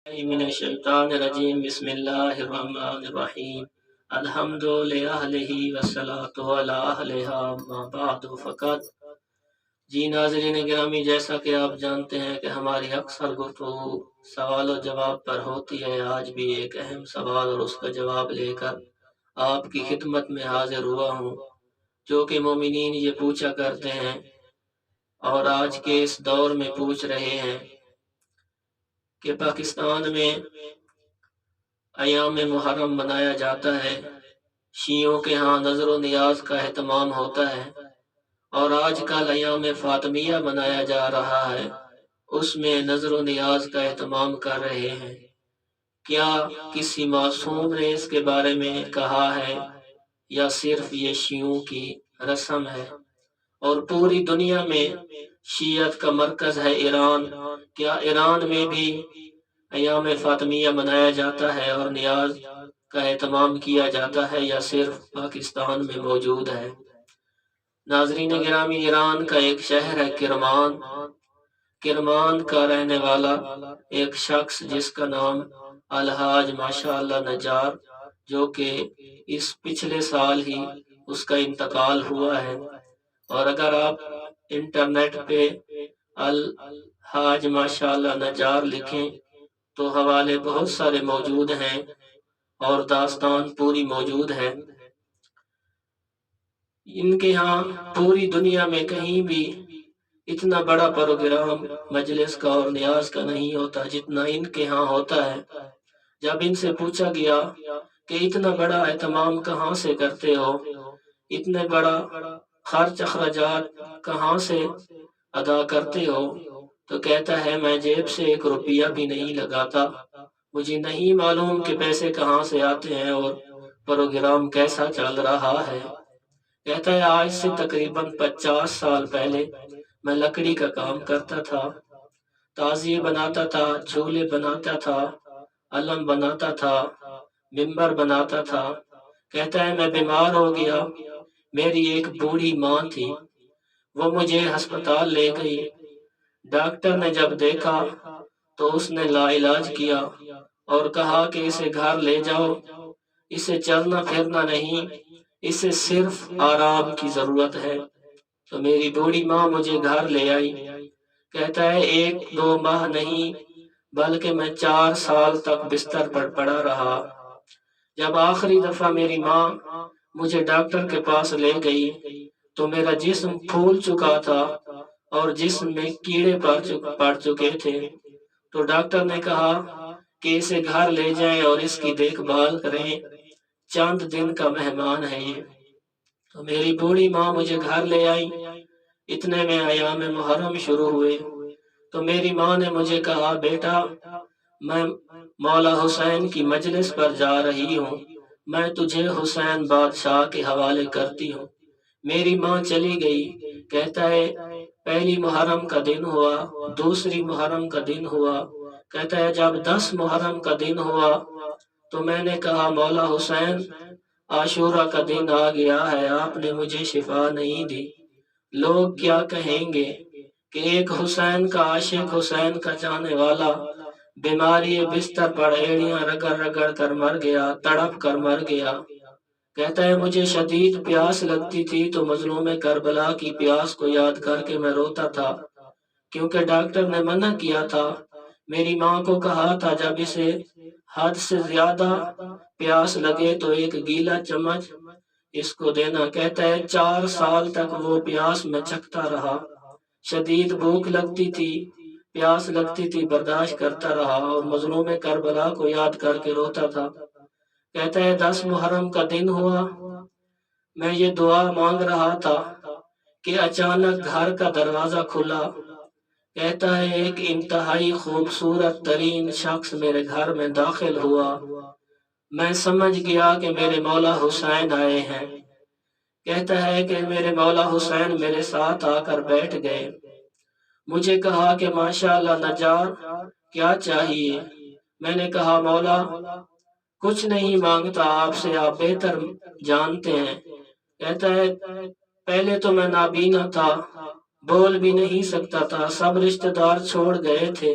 من الشیطان الرجیم بسم اللہ الرحمن الرحیم الحمد للہ والصلاة علی اہلہا ما بعد فقط جی ناظرین گرامی، جیسا کہ آپ جانتے ہیں کہ ہماری اکثر گفتگو سوال و جواب پر ہوتی ہے، آج بھی ایک اہم سوال اور اس کا جواب لے کر آپ کی خدمت میں حاضر ہوا ہوں، جو کہ مومنین یہ پوچھا کرتے ہیں اور آج کے اس دور میں پوچھ رہے ہیں کہ پاکستان میں ایام محرم منایا جاتا ہے، شیعوں کے ہاں نظر و نیاز کا اہتمام ہوتا ہے، اور آج کل ایام فاطمیہ منایا جا رہا ہے، اس میں نظر و نیاز کا اہتمام کر رہے ہیں۔ کیا کسی معصوم نے اس کے بارے میں کہا ہے یا صرف یہ شیعوں کی رسم ہے؟ اور پوری دنیا میں شیعت کا مرکز ہے ایران، کیا ایران میں بھی ایام فاطمیہ منایا جاتا ہے اور نیاز کا اہتمام کیا جاتا ہے، یا صرف پاکستان میں موجود ہے؟ ناظرین گرامی، ایران کا ایک شہر ہے کرمان کا رہنے والا ایک شخص جس کا نام الحاج ماشاءاللہ نجار، جو کہ اس پچھلے سال ہی اس کا انتقال ہوا ہے، اور اگر آپ انٹرنیٹ پہ الحاج ماشاءاللہ نجار لکھیں تو حوالے بہت سارے موجود ہیں اور داستان پوری موجود ہے۔ ان کے ہاں پوری دنیا میں کہیں بھی اتنا بڑا پروگرام مجلس کا اور نیاز کا نہیں ہوتا جتنا ان کے ہاں ہوتا ہے۔ جب ان سے پوچھا گیا کہ اتنا بڑا اہتمام کہاں سے کرتے ہو، اتنے بڑا خرچ اخراجات کہاں سے ادا کرتے ہو، تو کہتا ہے میں جیب سے ایک روپیہ بھی نہیں لگاتا، مجھے نہیں معلوم کہ پیسے کہاں سے آتے ہیں اور پروگرام کیسا چل رہا ہے۔ کہتا ہے آج سے تقریباً 50 سال پہلے میں لکڑی کا کام کرتا تھا، تعزیے بناتا تھا، جھولے بناتا تھا، علم بناتا تھا، ممبر بناتا تھا۔ کہتا ہے میں بیمار ہو گیا، میری ایک بوڑھی ماں تھی، وہ مجھے ہسپتال لے گئی، ڈاکٹر نے جب دیکھا تو اس نے لا علاج کیا اور کہا کہ اسے گھر لے جاؤ، اسے چلنا پھرنا نہیں، اسے صرف آرام کی ضرورت ہے۔ تو میری بوڑھی ماں مجھے گھر لے آئی۔ کہتا ہے 1-2 ماہ نہیں بلکہ میں 4 سال تک بستر پر پڑا رہا۔ جب آخری دفعہ میری ماں مجھے ڈاکٹر کے پاس لے گئی تو میرا جسم پھول چکا تھا اور جسم میں کیڑے پڑ چکے تھے، تو ڈاکٹر نے کہا کہ اسے گھر لے جائیں اور اس کی دیکھ بھال کریں، چند دن کا مہمان ہے یہ۔ تو میری بوڑھی ماں مجھے گھر لے آئی، اتنے میں ایام محرم شروع ہوئے، تو میری ماں نے مجھے کہا بیٹا میں مولا حسین کی مجلس پر جا رہی ہوں، میں تجھے حسین بادشاہ کے حوالے کرتی ہوں۔ میری ماں چلی گئی۔ کہتا ہے پہلی محرم کا دن ہوا، دوسری محرم کا دن ہوا۔ کہتا ہے جب 10 محرم کا دن ہوا تو میں نے کہا مولا حسین عاشورہ کا دن آ گیا ہے، آپ نے مجھے شفا نہیں دی، لوگ کیا کہیں گے کہ ایک حسین کا عاشق، حسین کا چاہنے والا بیماری بستر پر ایڑیاں رگڑ رگڑ کر مر گیا، تڑپ کر مر گیا۔ کہتا ہے مجھے شدید پیاس لگتی تھی تو مظلوم کربلا کی پیاس کو یاد کر کے میں روتا تھا، کیونکہ ڈاکٹر نے منع کیا تھا، میری ماں کو کہا تھا جب اسے حد سے زیادہ پیاس لگے تو ایک گیلا چمچ اس کو دینا۔ کہتا ہے 4 سال تک وہ پیاس میں چکھتا رہا، شدید بھوک لگتی تھی، پیاس لگتی تھی، برداشت کرتا رہا اور مظلوم کربلا کو یاد کر کے روتا تھا۔ کہتا ہے 10 محرم کا دن ہوا، میں یہ دعا مانگ رہا تھا کہ اچانک گھر کا دروازہ کھلا۔ کہتا ہے ایک انتہائی خوبصورت ترین شخص میرے گھر میں داخل ہوا، میں سمجھ گیا کہ میرے مولا حسین آئے ہیں۔ کہتا ہے کہ میرے مولا حسین میرے ساتھ آ کر بیٹھ گئے، مجھے کہا کہ ماشاءاللہ نجار کیا چاہیے؟ میں نے کہا مولا کچھ نہیں مانگتا آپ سے، آپ بہتر جانتے ہیں۔ کہتا ہے پہلے تو میں نابینا تھا، بول بھی نہیں سکتا تھا، سب رشتہ دار چھوڑ گئے تھے،